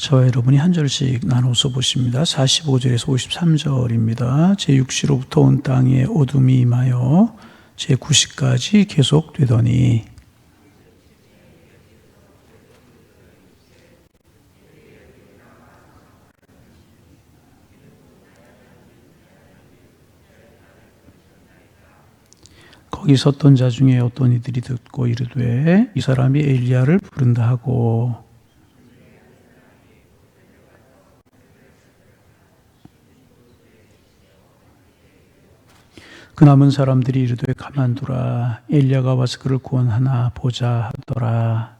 저와 여러분이 한 절씩 나눠서 보십니다. 45절에서 53절입니다. 제6시로부터 온 땅에 어둠이 임하여 제9시까지 계속되더니 거기 섰던 자 중에 어떤 이들이 듣고 이르되 이 사람이 엘리야를 부른다 하고 그 남은 사람들이 이르되 가만두라 엘리야가 와서 그를 구원하나 보자 하더라.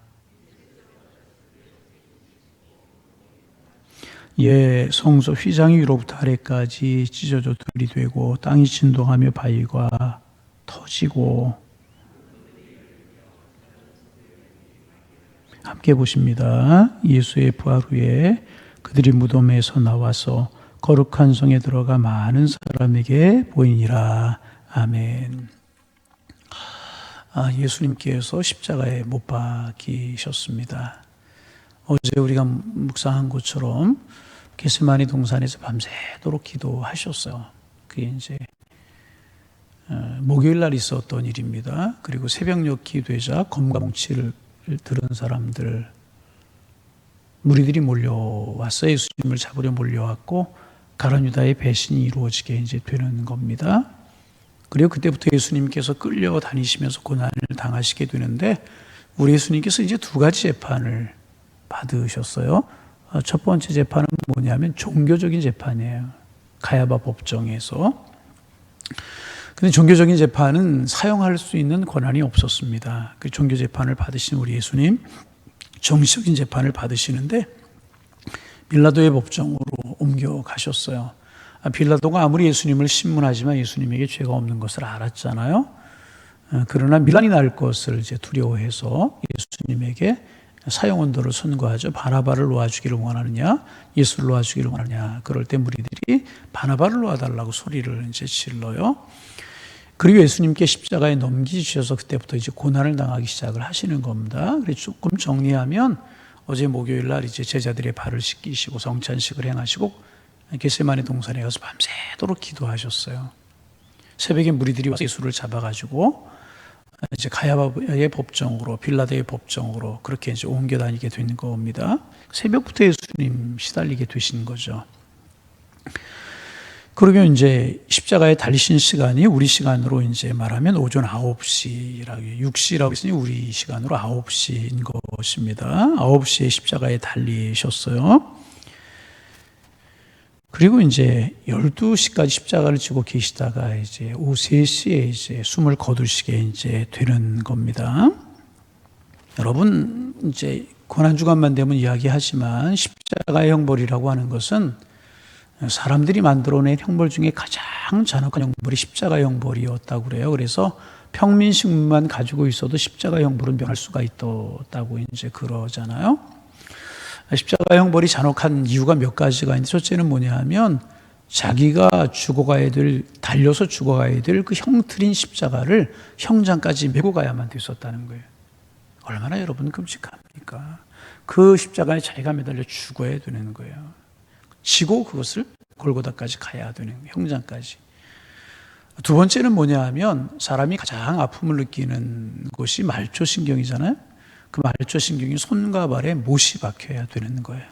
예, 성소 휘장 위로부터 아래까지 찢어져 둘이 되고 땅이 진동하며 바위가 터지고 함께 보십니다. 예수의 부활 후에 그들이 무덤에서 나와서 거룩한 성에 들어가 많은 사람에게 보이니라. 아멘. 예수님께서 십자가에 못 박히셨습니다. 어제 우리가 묵상한 것처럼 겟세마네 동산에서 밤새도록 기도하셨어요. 그게 이제 목요일 날 있었던 일입니다. 그리고 새벽녘 기도회자 검과 뭉치를 들은 사람들, 무리들이 몰려왔어요. 예수님을 잡으려 몰려왔고 가룟 유다의 배신이 이루어지게 이제 되는 겁니다. 그리고 그때부터 예수님께서 끌려다니시면서 고난을 당하시게 되는데 우리 예수님께서 이제 두 가지 재판을 받으셨어요. 첫 번째 재판은 뭐냐면 종교적인 재판이에요. 가야바 법정에서. 근데 종교적인 재판은 사용할 수 있는 권한이 없었습니다. 그 종교 재판을 받으신 우리 예수님, 정치적인 재판을 받으시는데 빌라도의 법정으로 옮겨가셨어요. 빌라도가 아무리 예수님을 신문하지만 예수님에게 죄가 없는 것을 알았잖아요. 그러나 밀란이 날 것을 이제 두려워해서 예수님에게 사형 언도를 선고하죠. 바나바를 놓아주기를 원하느냐, 예수를 놓아주기를 원하느냐. 그럴 때 무리들이 바나바를 놓아달라고 소리를 이제 질러요. 그리고 예수님께 십자가에 넘기셔서 그때부터 이제 고난을 당하기 시작을 하시는 겁니다. 그래서 조금 정리하면 어제 목요일 날 이제 제자들의 발을 씻기시고 성찬식을 행하시고 겟세마네 동산에 가서 밤새도록 기도하셨어요. 새벽에 무리들이 와서 예수를 잡아가지고 이제 가야바의 법정으로, 빌라도의 법정으로 그렇게 이제 옮겨 다니게 되는 겁니다. 새벽부터 예수님 시달리게 되신 거죠. 그러면 이제 십자가에 달리신 시간이 우리 시간으로 이제 말하면 오전 9시라고, 6시라고 했으니 우리 시간으로 9시인 것입니다. 9시에 십자가에 달리셨어요. 그리고 이제 12시까지 십자가를 지고 계시다가 이제 오후 3시에 이제 숨을 거두시게 이제 되는 겁니다. 여러분, 이제 고난주간만 되면 이야기하지만 십자가의 형벌이라고 하는 것은 사람들이 만들어낸 형벌 중에 가장 잔혹한 형벌이 십자가 형벌이었다고 그래요. 그래서 평민식문만 가지고 있어도 십자가 형벌은 면할 수가 있다고 이제 그러잖아요. 십자가 형벌이 잔혹한 이유가 몇 가지가 있는데 첫째는 뭐냐 하면 자기가 죽어가야 될, 달려서 죽어가야 될 그 형틀인 십자가를 형장까지 메고 가야만 됐었다는 거예요. 얼마나 여러분 끔찍합니까? 그 십자가에 자기가 매달려 죽어야 되는 거예요. 지고 그것을 골고다까지 가야 되는 거예요. 형장까지. 두 번째는 뭐냐 하면 사람이 가장 아픔을 느끼는 곳이 말초신경이잖아요. 그 말초신경이 손과 발에 못이 박혀야 되는 거예요.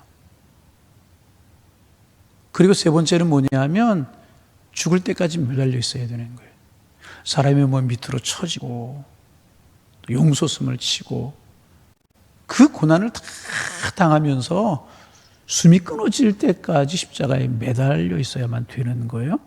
그리고 세 번째는 뭐냐 하면 죽을 때까지 매달려 있어야 되는 거예요. 사람의 몸 밑으로 처지고 용솟음을 치고 그 고난을 다 당하면서 숨이 끊어질 때까지 십자가에 매달려 있어야만 되는 거예요.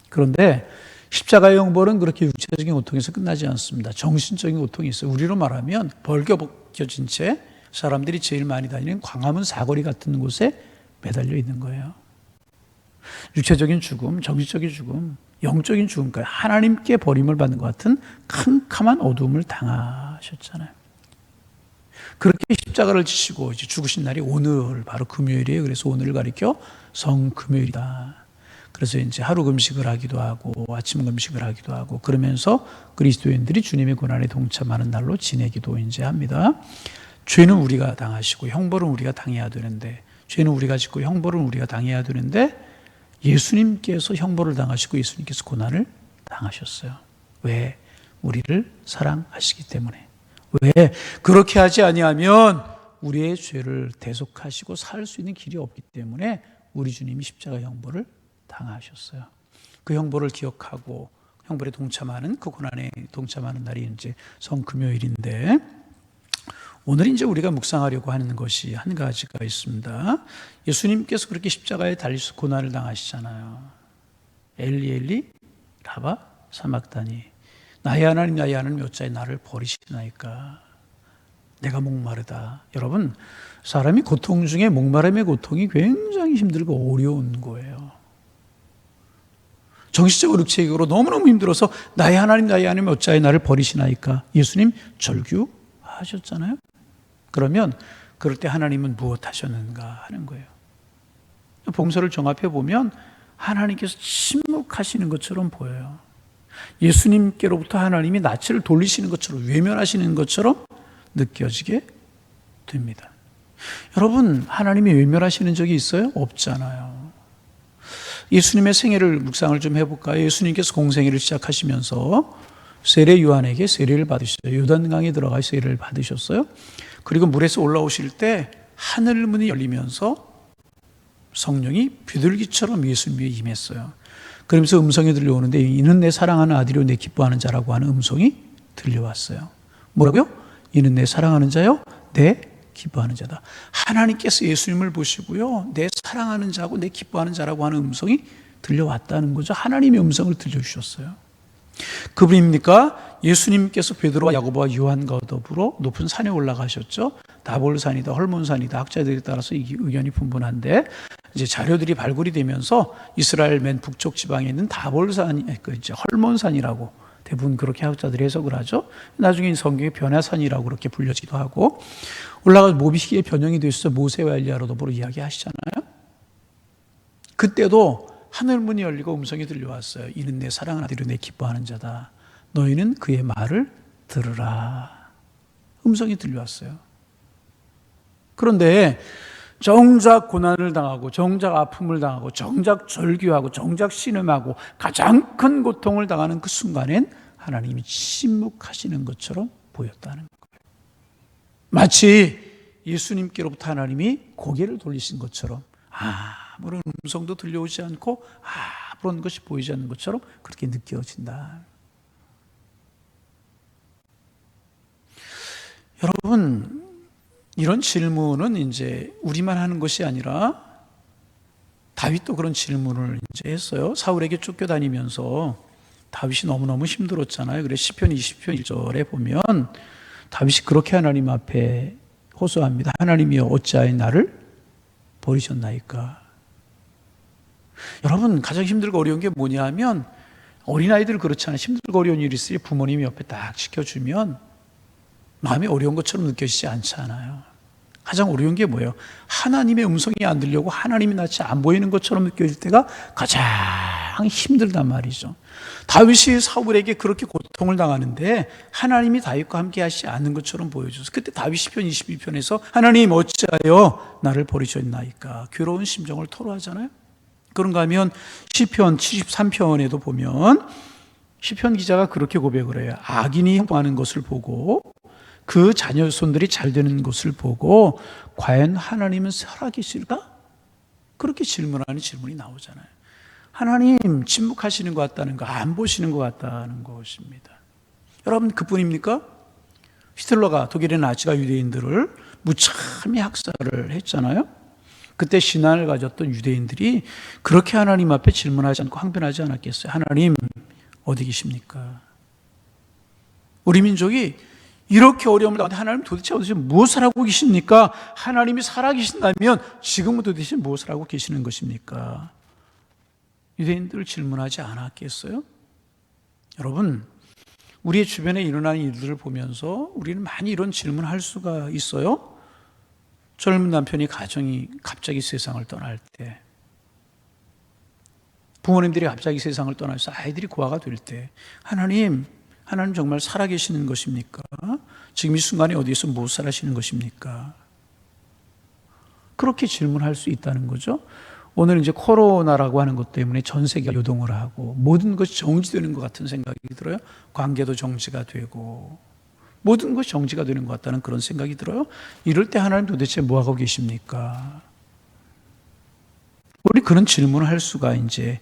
그런데 십자가의 형벌은 그렇게 육체적인 고통에서 끝나지 않습니다. 정신적인 고통이 있어요. 우리로 말하면 벌겨벗겨진 채 사람들이 제일 많이 다니는 광화문 사거리 같은 곳에 매달려 있는 거예요. 육체적인 죽음, 정신적인 죽음, 영적인 죽음까지 하나님께 버림을 받는 것 같은 캄캄한 어둠을 당하셨잖아요. 그렇게 십자가를 지시고 이제 죽으신 날이 오늘 바로 금요일이에요. 그래서 오늘을 가리켜 성금요일이다. 그래서 이제 하루 금식을 하기도 하고 아침 금식을 하기도 하고 그러면서 그리스도인들이 주님의 고난에 동참하는 날로 지내기도 이제 합니다. 죄는 우리가 당하시고 형벌은 우리가 당해야 되는데 죄는 우리가 짓고 형벌은 우리가 당해야 되는데 예수님께서 형벌을 당하시고 예수님께서 고난을 당하셨어요. 왜? 우리를 사랑하시기 때문에. 왜? 그렇게 하지 아니하면 우리의 죄를 대속하시고 살 수 있는 길이 없기 때문에 우리 주님이 십자가 형벌을 당하셨어요. 그 형벌을 기억하고 형벌에 동참하는, 그 고난에 동참하는 날이 이제 성금요일인데, 오늘 이제 우리가 묵상하려고 하는 것이 한 가지가 있습니다. 예수님께서 그렇게 십자가에 달리셔서 고난을 당하시잖아요. 엘리 엘리 라바 사막다니, 나의 하나님 나의 하나님 어찌하여 나를 버리시나이까. 내가 목마르다. 여러분, 사람이 고통 중에 목마름의 고통이 굉장히 힘들고 어려운 거예요. 정신적으로 육체적으로 너무너무 힘들어서 나의 하나님 나의 하나님 어찌하여 나를 버리시나이까. 예수님 절규하셨잖아요. 그러면 그럴 때 하나님은 무엇 하셨는가 하는 거예요. 복음서를 종합해 보면 하나님께서 침묵하시는 것처럼 보여요. 예수님께로부터 하나님이 낯을 돌리시는 것처럼, 외면하시는 것처럼 느껴지게 됩니다. 여러분, 하나님이 외면하시는 적이 있어요? 없잖아요. 예수님의 생애를 묵상을 좀 해볼까요? 예수님께서 공생애를 시작하시면서 세례 요한에게 세례를 받으셨어요. 요단강에 들어가 세례를 받으셨어요. 그리고 물에서 올라오실 때 하늘 문이 열리면서 성령이 비둘기처럼 예수님 위에 임했어요. 그러면서 음성이 들려오는데, 이는 내 사랑하는 아들이요 내 기뻐하는 자라고 하는 음성이 들려왔어요. 뭐라고요? 이는 내 사랑하는 자요 내 기뻐하는 자다. 하나님께서 예수님을 보시고요, 내 사랑하는 자고 내 기뻐하는 자라고 하는 음성이 들려왔다는 거죠. 하나님의 음성을 들려주셨어요. 그분입니까? 예수님께서 베드로와 야고보와 요한과 더불어 높은 산에 올라가셨죠. 다볼산이다 헐몬산이다 학자들에 따라서 의견이 분분한데, 이제 자료들이 발굴이 되면서 이스라엘 맨 북쪽 지방에 있는 다볼산이, 이제 헐몬산이라고 대부분 그렇게 학자들이 해석을 하죠. 나중에 성경에 변화산이라고 그렇게 불려지기도 하고, 올라가서 모비시기의 변형이 되어서 모세와 엘리야로 더불어 이야기하시잖아요. 그때도 하늘문이 열리고 음성이 들려왔어요. 이는 내 사랑하는 아들이요 내 기뻐하는 자다. 너희는 그의 말을 들으라. 음성이 들려왔어요. 그런데 정작 고난을 당하고 정작 아픔을 당하고 정작 절규하고 정작 신음하고 가장 큰 고통을 당하는 그 순간엔 하나님이 침묵하시는 것처럼 보였다는 거예요. 마치 예수님께로부터 하나님이 고개를 돌리신 것처럼 아무런 음성도 들려오지 않고 아무런 것이 보이지 않는 것처럼 그렇게 느껴진다. 여러분, 이런 질문은 이제 우리만 하는 것이 아니라 다윗도 그런 질문을 이제 했어요. 사울에게 쫓겨다니면서 다윗이 너무너무 힘들었잖아요. 그래서 시편 20편 1절에 보면 다윗이 그렇게 하나님 앞에 호소합니다. 하나님이여 어찌하여 나를 버리셨나이까. 여러분, 가장 힘들고 어려운 게 뭐냐 하면, 어린아이들 그렇잖아요. 힘들고 어려운 일이 있으니 부모님이 옆에 딱 지켜주면 마음이 어려운 것처럼 느껴지지 않잖아요. 가장 어려운 게 뭐예요? 하나님의 음성이 안 들려고 하나님이 낯이 안 보이는 것처럼 느껴질 때가 가장 힘들단 말이죠. 다윗이 사울에게 그렇게 고통을 당하는데 하나님이 다윗과 함께 하시지 않는 것처럼 보여줘서, 그때 다윗 시편 22편에서 하나님 어찌하여 나를 버리셨나이까 괴로운 심정을 토로하잖아요. 그런가 하면 시편 73편에도 보면 시편 기자가 그렇게 고백을 해요. 악인이 형통하는 것을 보고 그 자녀손들이 잘 되는 것을 보고 과연 하나님은 살아계실까? 그렇게 질문하는 질문이 나오잖아요. 하나님 침묵하시는 것 같다는 거, 안 보시는 것 같다는 것입니다. 여러분, 그뿐입니까? 히틀러가, 독일의 나치가 유대인들을 무참히 학살을 했잖아요. 그때 신앙을 가졌던 유대인들이 그렇게 하나님 앞에 질문하지 않고 항변하지 않았겠어요? 하나님 어디 계십니까? 우리 민족이 이렇게 어려움을 당하는데 하나님 도대체 어디서 무엇을 하고 계십니까? 하나님이 살아계신다면 지금은 도대체 무엇을 하고 계시는 것입니까? 유대인들을 질문하지 않았겠어요? 여러분, 우리의 주변에 일어나는 일들을 보면서 우리는 많이 이런 질문을 할 수가 있어요. 젊은 남편이 가정이 갑자기 세상을 떠날 때, 부모님들이 갑자기 세상을 떠나서 아이들이 고아가 될 때, 하나님 정말 살아계시는 것입니까? 지금 이 순간에 어디에서 무엇을 하시는 것입니까? 그렇게 질문할 수 있다는 거죠. 오늘 이제 코로나라고 하는 것 때문에 전 세계가 요동을 하고 모든 것이 정지되는 것 같은 생각이 들어요. 관계도 정지가 되고 모든 것이 정지가 되는 것 같다는 그런 생각이 들어요. 이럴 때 하나님 도대체 뭐 하고 계십니까? 우리 그런 질문을 할 수가 이제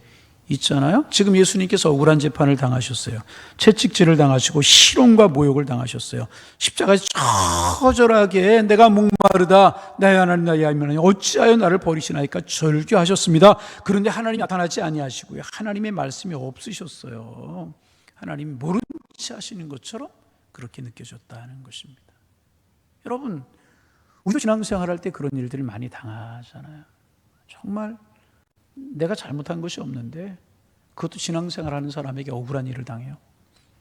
있잖아요. 지금 예수님께서 억울한 재판을 당하셨어요. 채찍질을 당하시고 실형과 모욕을 당하셨어요. 십자가에 처절하게 내가 목마르다 나의 하나님 나의 하나님 어찌하여 나를 버리시나이까 절규하셨습니다. 그런데 하나님이 나타나지 아니하시고요. 하나님의 말씀이 없으셨어요. 하나님이 모른 체 하시는 것처럼 그렇게 느껴졌다는 것입니다. 여러분, 우리도 신앙생활할 때 그런 일들을 많이 당하잖아요. 정말 내가 잘못한 것이 없는데 그것도 신앙생활하는 사람에게 억울한 일을 당해요.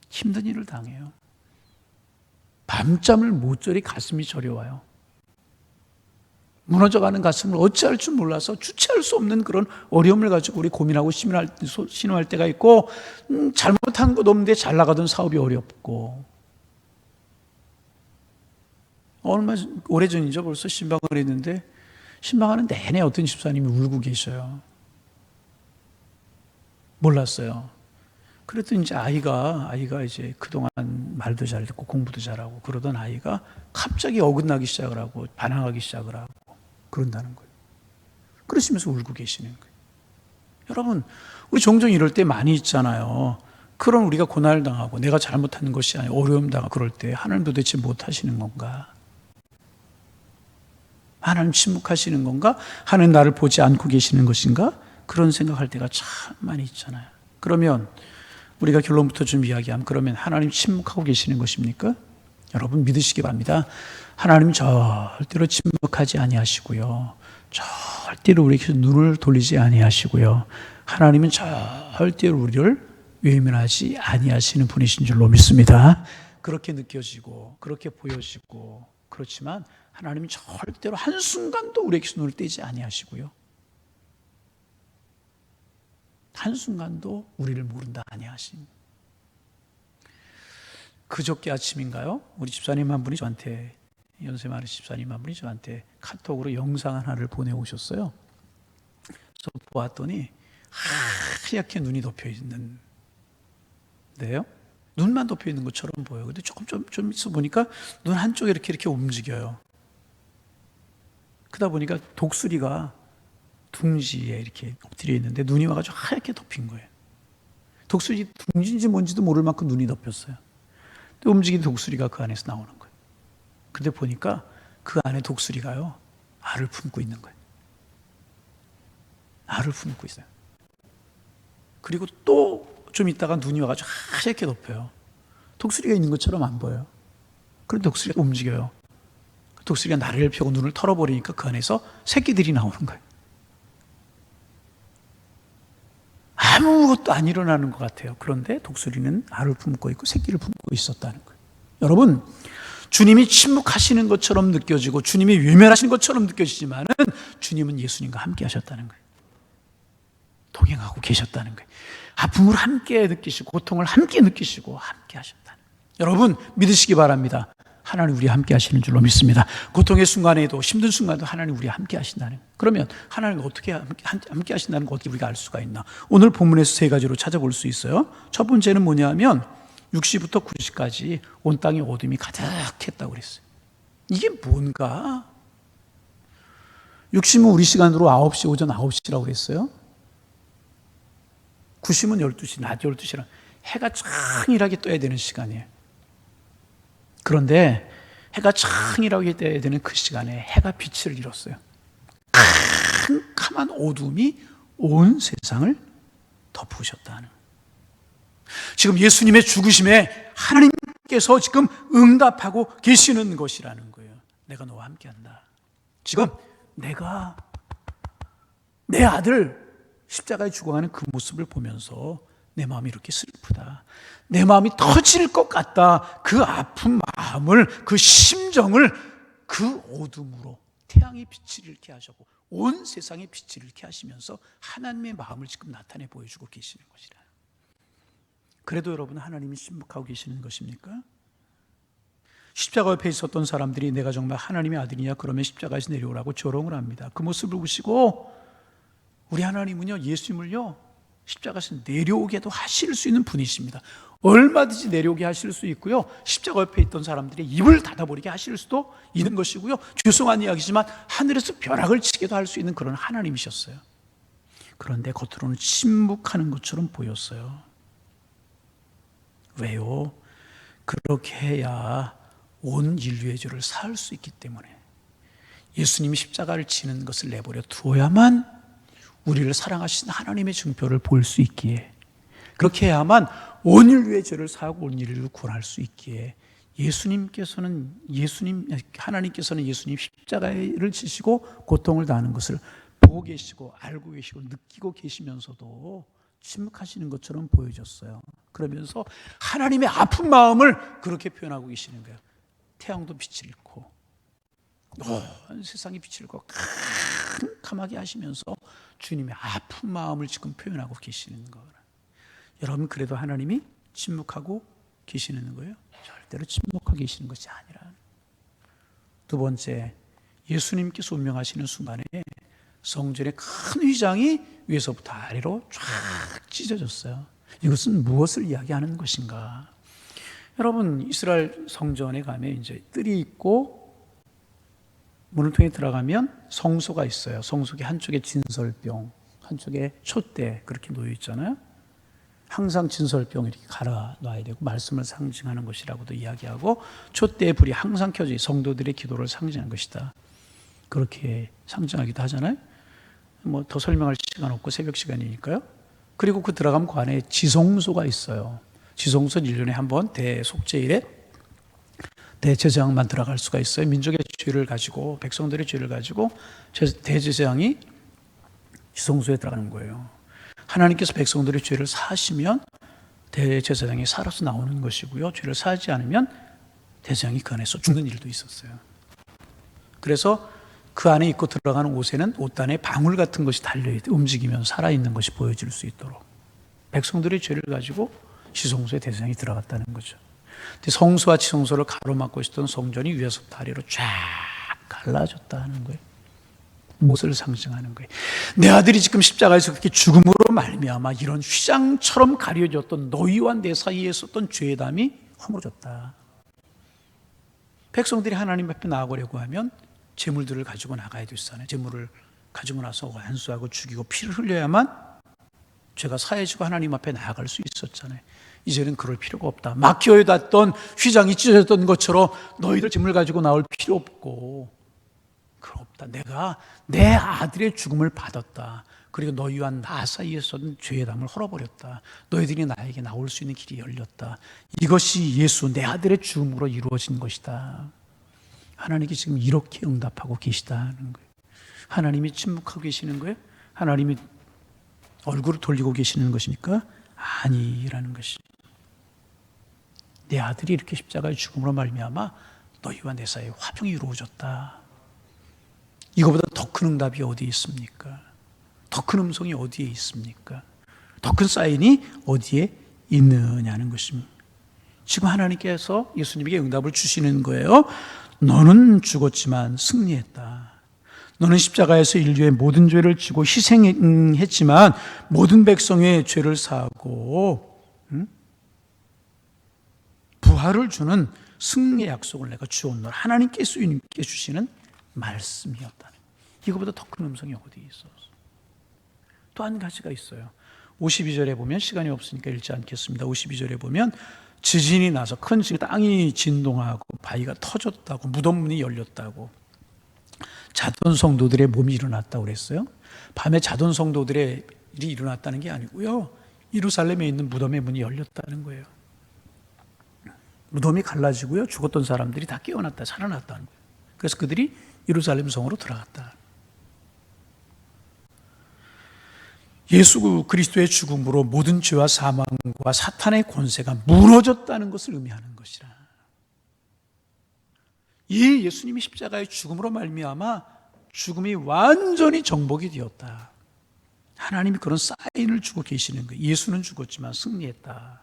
힘든 일을 당해요. 밤잠을 못 자리 가슴이 저려와요. 무너져가는 가슴을 어찌할 줄 몰라서 주체할 수 없는 그런 어려움을 가지고 우리 고민하고 신음할 때가 있고 잘못한 것 없는데 잘 나가던 사업이 어렵고 얼마 오래전이죠. 벌써 신방을 했는데 신방하는 내내 어떤 집사님이 울고 계셔요. 몰랐어요. 그랬더니 이제 아이가 이제 그동안 말도 잘 듣고 공부도 잘하고 그러던 아이가 갑자기 어긋나기 시작을 하고 반항하기 시작을 하고 그런다는 거예요. 그러시면서 울고 계시는 거예요. 여러분, 우리 종종 이럴 때 많이 있잖아요. 그런 우리가 고난을 당하고 내가 잘못하는 것이 아니라 어려움 당하고 그럴 때 하나님 도대체 못 하시는 건가? 하나님 침묵하시는 건가? 하나님 나를 보지 않고 계시는 것인가? 그런 생각할 때가 참 많이 있잖아요. 그러면 우리가 결론부터 좀 이야기하면 그러면 하나님 침묵하고 계시는 것입니까? 여러분 믿으시기 바랍니다. 하나님 절대로 침묵하지 아니하시고요. 절대로 우리에게 눈을 돌리지 아니하시고요. 하나님은 절대로 우리를 외면하지 아니하시는 분이신 줄로 믿습니다. 그렇게 느껴지고 그렇게 보여지고 그렇지만 하나님은 절대로 한순간도 우리에게서 눈을 떼지 아니하시고요. 한순간도 우리를 모른다 아니하신. 그저께 아침인가요? 우리 집사님 한 분이 저한테 연세 많으신 집사님 한 분이 저한테 카톡으로 영상 하나를 보내오셨어요. 그래서 보았더니 하얗게 눈이 덮여 있는데요. 눈만 덮여 있는 것처럼 보여요. 근데 좀 있어 보니까 눈 한쪽이 이렇게 움직여요. 그러다 보니까 독수리가 둥지에 이렇게 엎드려 있는데 눈이 와가지고 하얗게 덮인 거예요. 독수리 둥지인지 뭔지도 모를 만큼 눈이 덮였어요. 또 움직이는 독수리가 그 안에서 나오는 거예요. 근데 보니까 그 안에 독수리가요, 알을 품고 있는 거예요. 알을 품고 있어요. 그리고 또 좀 있다가 눈이 와가지고 하얗게 덮여요. 독수리가 있는 것처럼 안 보여요. 그런데 독수리가 움직여요. 독수리가 날개를 펴고 눈을 털어버리니까 그 안에서 새끼들이 나오는 거예요. 아무것도 안 일어나는 것 같아요. 그런데 독수리는 알을 품고 있고 새끼를 품고 있었다는 거예요. 여러분, 주님이 침묵하시는 것처럼 느껴지고 주님이 외면하시는 것처럼 느껴지지만은 주님은 예수님과 함께 하셨다는 거예요. 동행하고 계셨다는 거예요. 아픔을 함께 느끼시고 고통을 함께 느끼시고 함께 하셨다는 거예요. 여러분 믿으시기 바랍니다. 하나님 우리와 함께 하시는 줄로 믿습니다. 고통의 순간에도 힘든 순간에도 하나님 우리와 함께 하신다는 거예요. 그러면 하나님 어떻게 함께 하신다는 거 어떻게 우리가 알 수가 있나? 오늘 본문에서 세 가지로 찾아볼 수 있어요. 첫 번째는 뭐냐면 6시부터 9시까지 온 땅에 어둠이 가득했다고 그랬어요. 이게 뭔가? 6시면 우리 시간으로 9시, 오전 9시라고 그랬어요. 9시면 12시, 낮 12시라 해가 창일하게 떠야 되는 시간이에요. 그런데 해가 창일하게 떠야 되는 그 시간에 해가 빛을 잃었어요. 캄캄한 어둠이 온 세상을 덮으셨다는 거예요. 지금 예수님의 죽으심에 하나님께서 지금 응답하고 계시는 것이라는 거예요. 내가 너와 함께한다. 지금 내가 내 아들 십자가에 죽어가는 그 모습을 보면서 내 마음이 이렇게 슬프다. 내 마음이 터질 것 같다. 그 아픈 마음을, 그 심정을 그 어둠으로 태양의 빛을 잃게 하시고 온 세상의 빛을 잃게 하시면서 하나님의 마음을 지금 나타내 보여주고 계시는 것이라. 그래도 여러분 하나님이 침묵하고 계시는 것입니까? 십자가 옆에 있었던 사람들이 내가 정말 하나님의 아들이냐 그러면 십자가에서 내려오라고 조롱을 합니다. 그 모습을 보시고 우리 하나님은요, 예수님을요 십자가에서 내려오게도 하실 수 있는 분이십니다. 얼마든지 내려오게 하실 수 있고요, 십자가 옆에 있던 사람들의 입을 닫아버리게 하실 수도 있는 것이고요, 죄송한 이야기지만 하늘에서 벼락을 치게도 할 수 있는 그런 하나님이셨어요. 그런데 겉으로는 침묵하는 것처럼 보였어요. 왜요? 그렇게 해야 온 인류의 죄를 사할 수 있기 때문에 예수님이 십자가를 지는 것을 내버려 두어야만 우리를 사랑하신 하나님의 증표를 볼 수 있기에, 그렇게 해야만 온 인류의 죄를 사하고 온 인류를 구원할 수 있기에 하나님께서는 예수님 십자가를 지시고 고통을 당하는 것을 보고 계시고 알고 계시고 느끼고 계시면서도 침묵하시는 것처럼 보여졌어요. 그러면서 하나님의 아픈 마음을 그렇게 표현하고 계시는 거예요. 태양도 빛을 잃고 온 세상이 빛을 잃고 캄캄하게 하시면서 주님의 아픈 마음을 지금 표현하고 계시는 거예요. 여러분, 그래도 하나님이 침묵하고 계시는 거예요? 절대로 침묵하고 계시는 것이 아니라, 두 번째, 예수님께서 운명하시는 순간에 성전의 큰 휘장이 위에서부터 아래로 쫙 찢어졌어요. 이것은 무엇을 이야기하는 것인가? 여러분, 이스라엘 성전에 가면 이제 뜰이 있고 문을 통해 들어가면 성소가 있어요. 성소의 한쪽에 진설병, 한쪽에 촛대 그렇게 놓여 있잖아요. 항상 진설병을 이렇게 갈아 놔야 되고 말씀을 상징하는 것이라고도 이야기하고, 촛대의 불이 항상 켜져 성도들의 기도를 상징하는 것이다, 그렇게 상징하기도 하잖아요. 뭐 더 설명할 시간 없고 새벽 시간이니까요. 그리고 그 들어가면 그 안에 지성소가 있어요. 지성소는 1년에 한 번 대속죄일에 대제사장만 들어갈 수가 있어요. 민족의 죄를 가지고, 백성들의 죄를 가지고 대제사장이 지성소에 들어가는 거예요. 하나님께서 백성들의 죄를 사하시면 대제사장이 살아서 나오는 것이고요, 죄를 사하지 않으면 대제사장이 그 안에서 죽는 일도 있었어요. 그래서 그 안에 입고 들어가는 옷에는 옷단에 방울 같은 것이 달려있고 움직이면 살아있는 것이 보여질 수 있도록 백성들의 죄를 가지고 지성소에 대제사장이 들어갔다는 거죠. 성소와 지성소를 가로막고 있었던 성전이 위에서부터 아래로 쫙 갈라졌다는 거예요. 무엇을 상징하는 거예요? 내 아들이 지금 십자가에서 그렇게 죽음으로 말미암아 이런 휘장처럼 가려졌던 너희와 내 사이에 있었던 죄담이 허물어졌다. 백성들이 하나님 앞에 나아가려고 하면 제물들을 가지고 나가야 됐잖아요. 제물을 가지고 나서 완수하고 죽이고 피를 흘려야만 죄가 사해지고 하나님 앞에 나아갈 수 있었잖아요. 이제는 그럴 필요가 없다. 막혀있던 휘장이 찢어졌던 것처럼 너희들 제물 가지고 나올 필요 없고, 그럼 없다. 내가 내 아들의 죽음을 받았다. 그리고 너희와 나 사이에 있었던 죄의 담을 헐어버렸다. 너희들이 나에게 나올 수 있는 길이 열렸다. 이것이 예수 내 아들의 죽음으로 이루어진 것이다. 하나님이 지금 이렇게 응답하고 계시다는 거예요. 하나님이 침묵하고 계시는 거예요? 하나님이 얼굴을 돌리고 계시는 것입니까? 아니라는 것이. 내 아들이 이렇게 십자가의 죽음으로 말미암아 너희와 내 사이에 화평이 이루어졌다. 이거보다 더 큰 응답이 어디에 있습니까? 더 큰 음성이 어디에 있습니까? 더 큰 사인이 어디에 있느냐는 것입니다. 지금 하나님께서 예수님에게 응답을 주시는 거예요. 너는 죽었지만 승리했다. 너는 십자가에서 인류의 모든 죄를 지고 희생했지만 모든 백성의 죄를 사하고 부활을 주는 승리의 약속을 내가 주었노라. 하나님께서 주님께 주시는 말씀이었다. 이거보다 더 큰 음성이 어디에 있었어? 또 한 가지가 있어요. 52절에 보면, 시간이 없으니까 읽지 않겠습니다. 52절에 보면 지진이 나서 큰 지진, 땅이 진동하고 바위가 터졌다고, 무덤 문이 열렸다고, 자던 성도들의 몸이 일어났다고 그랬어요. 밤에 자던 성도들의 일이 일어났다는 게 아니고요, 예루살렘에 있는 무덤의 문이 열렸다는 거예요. 무덤이 갈라지고요, 죽었던 사람들이 다 깨어났다, 살아났다는 거예요. 그래서 그들이 예루살렘 성으로 들어갔다. 예수 그리스도의 죽음으로 모든 죄와 사망과 사탄의 권세가 무너졌다는 것을 의미하는 것이라. 이 예수님이 십자가의 죽음으로 말미암아 죽음이 완전히 정복이 되었다. 하나님이 그런 사인을 주고 계시는 거예요. 예수는 죽었지만 승리했다.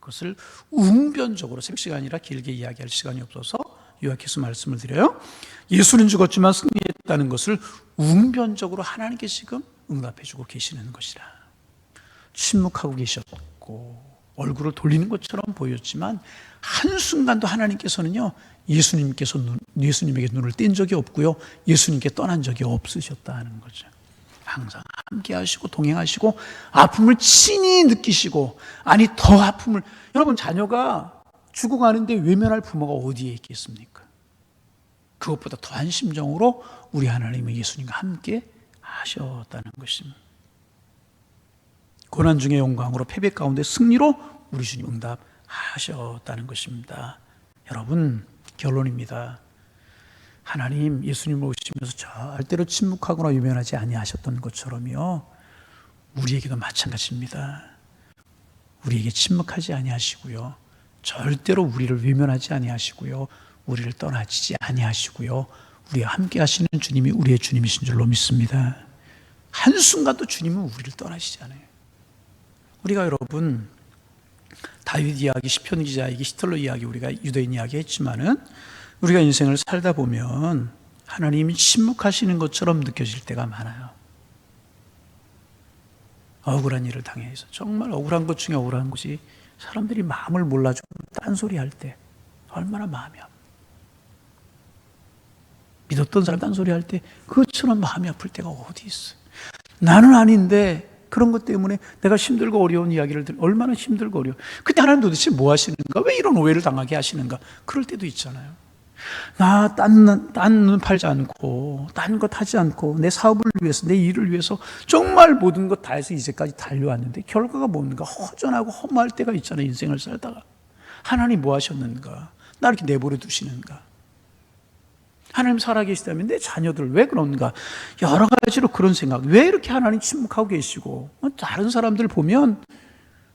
그것을 웅변적으로, 새벽 시간이라 길게 이야기할 시간이 없어서 요약해서 말씀을 드려요. 예수는 죽었지만 승리했다는 것을 웅변적으로 하나님께 지금 응답해주고 계시는 것이라. 침묵하고 계셨고 얼굴을 돌리는 것처럼 보였지만 한순간도 하나님께서는요, 예수님에게 눈을 뗀 적이 없고요, 예수님께 떠난 적이 없으셨다는 거죠. 항상 함께 하시고 동행하시고 아픔을 친히 느끼시고, 아니 더 아픔을, 여러분 자녀가 죽어가는데 외면할 부모가 어디에 있겠습니까? 그것보다 더한 심정으로 우리 하나님은 예수님과 함께 하셨다는 것입니다. 고난 중의 영광으로 패배 가운데 승리로 우리 주님 응답하셨다는 것입니다. 여러분, 결론입니다. 하나님 예수님을 오시면서 절대로 침묵하거나 유면하지 아니하셨던 것처럼요, 우리에게도 마찬가지입니다. 우리에게 침묵하지 아니하시고요, 절대로 우리를 외면하지 아니하시고요, 우리를 떠나지 아니하시고요, 우리와 함께 하시는 주님이 우리의 주님이신 줄로 믿습니다. 한순간도 주님은 우리를 떠나시지 않아요. 우리가 여러분 다윗 이야기, 시편 기자 이야기, 히틀러 이야기, 우리가 유대인 이야기 했지만은 우리가 인생을 살다 보면 하나님이 침묵하시는 것처럼 느껴질 때가 많아요. 억울한 일을 당해서 정말 억울한 것 중에 억울한 것이 사람들이 마음을 몰라주고 딴소리할 때 얼마나 마음이 아파. 믿었던 사람 딴소리할 때 그것처럼 마음이 아플 때가 어디 있어. 나는 아닌데 그런 것 때문에 내가 힘들고 어려운 이야기를 들으면 얼마나 힘들고 어려워. 그때 하나님 도대체 뭐 하시는가? 왜 이런 오해를 당하게 하시는가? 그럴 때도 있잖아요. 나 딴 팔지 않고 딴 것 하지 않고 내 사업을 위해서, 내 일을 위해서 정말 모든 것 다 해서 이제까지 달려왔는데 결과가 뭔가 허전하고 허무할 때가 있잖아요. 인생을 살다가 하나님 뭐 하셨는가? 나 이렇게 내버려 두시는가? 하나님 살아계시다면 내 자녀들 왜 그런가? 여러 가지로 그런 생각, 왜 이렇게 하나님 침묵하고 계시고, 다른 사람들 보면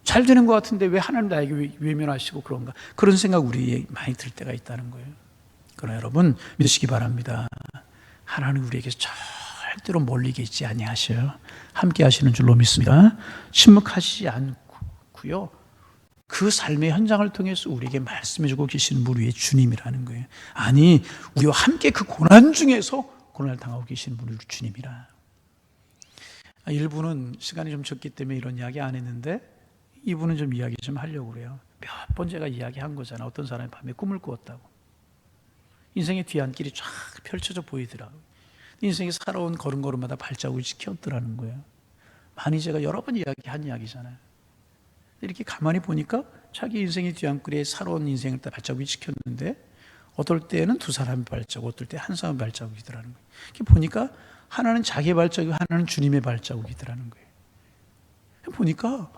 잘 되는 것 같은데 왜 하나님 나에게 외면하시고 그런가? 그런 생각 우리에 많이 들 때가 있다는 거예요. 그러나 여러분 믿으시기 바랍니다. 하나님 우리에게서 절대로 멀리 계시지 아니하셔요. 함께 하시는 줄로 믿습니다. 침묵하시지 않고요, 그 삶의 현장을 통해서 우리에게 말씀해주고 계시는 우리의 주님이라는 거예요. 아니, 우리와 함께 그 고난 중에서 고난을 당하고 계시는 우리 주님이라. 일부는 시간이 좀 적기 때문에 이런 이야기 안 했는데, 이분은 좀 이야기 좀 하려고 그래요. 몇 번 제가 이야기한 거잖아. 어떤 사람이 밤에 꿈을 꾸었다고. 인생의 뒤안길이 쫙 펼쳐져 보이더라고요. 인생이 살아온 걸음걸음마다 발자국이 찍혔더라는 거예요. 많이 제가 여러 번 이야기한 이야기잖아요. 이렇게 가만히 보니까 자기 인생의 뒤안길에 살아온 인생을 다 발자국이 찍혔는데, 어떨 때는 두 사람의 발자국, 어떨 때 한 사람의 발자국이더라는 거예요. 이렇게 보니까 하나는 자기의 발자국, 하나는 주님의 발자국이더라는 거예요. 보니까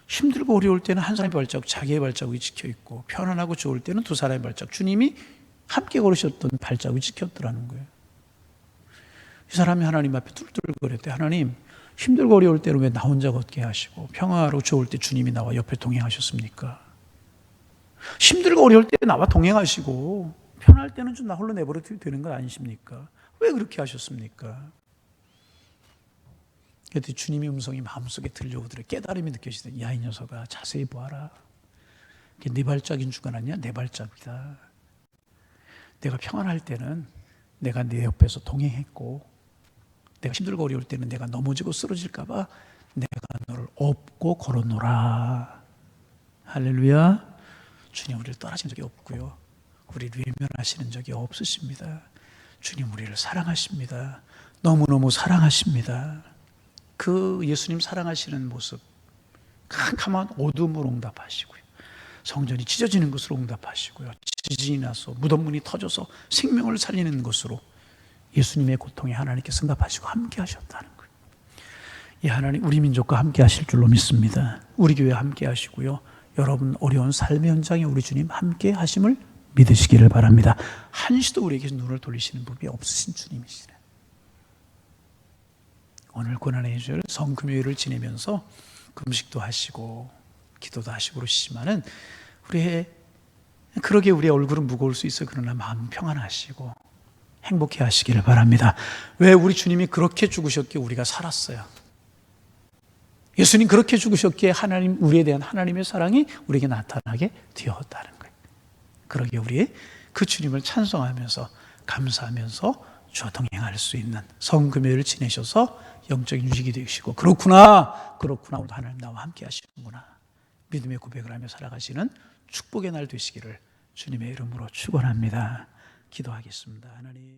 힘들고 어려울 때는 한 사람의 발자국, 자기의 발자국이 찍혀있고, 편안하고 좋을 때는 두 사람의 발자국, 주님이 함께 걸으셨던 발자국이 찍혔더라는 거예요. 이 사람이 하나님 앞에 툴툴거렸대. 하나님, 힘들고 어려울 때는 왜 나 혼자 걷게 하시고 평화로 좋을 때 주님이 나와 옆에 동행하셨습니까? 힘들고 어려울 때 나와 동행하시고 편할 때는 좀 나 홀로 내버려둬도 되는 건 아니십니까? 왜 그렇게 하셨습니까? 그때 주님의 음성이 마음속에 들려오더래. 깨달음이 느껴지더래. 야, 이 녀석아, 자세히 보아라. 네 발자국인 줄 아냐? 내 발자국이다. 내가 평안할 때는 내가 네 옆에서 동행했고, 내가 힘들고 어려울 때는 내가 넘어지고 쓰러질까 봐 내가 너를 업고 걸어놓으라. 할렐루야. 주님 우리를 떠나신 적이 없고요, 우리를 외면하시는 적이 없으십니다. 주님 우리를 사랑하십니다. 너무너무 사랑하십니다. 그 예수님 사랑하시는 모습, 캄캄한 어둠으로 응답하시고요, 성전이 찢어지는 것으로 응답하시고요, 지진이 나서 무덤문이 터져서 생명을 살리는 것으로 예수님의 고통에 하나님께서 응답하시고 함께 하셨다는 거예요. 이 하나님 우리 민족과 함께 하실 줄로 믿습니다. 우리 교회 함께 하시고요, 여러분 어려운 삶의 현장에 우리 주님 함께 하심을 믿으시기를 바랍니다. 한시도 우리에게 눈을 돌리시는 법이 없으신 주님이시네. 오늘 고난의 주일 성금요일을 지내면서 금식도 하시고 기도도 하시고 그러시지만은 그러게 우리의 얼굴은 무거울 수 있어. 그러나 마음은 평안하시고 행복해 하시기를 바랍니다. 왜? 우리 주님이 그렇게 죽으셨기에 우리가 살았어요. 예수님 그렇게 죽으셨기에 우리에 대한 하나님의 사랑이 우리에게 나타나게 되었다는 거예요. 그러기에 우리 그 주님을 찬송하면서 감사하면서 주와 동행할 수 있는 성금요일을 지내셔서 영적인 유익이 되시고, 그렇구나 오늘 하나님 나와 함께 하시는구나, 믿음의 고백을 하며 살아가시는 축복의 날 되시기를 주님의 이름으로 축원합니다. 기도하겠습니다. 하나님.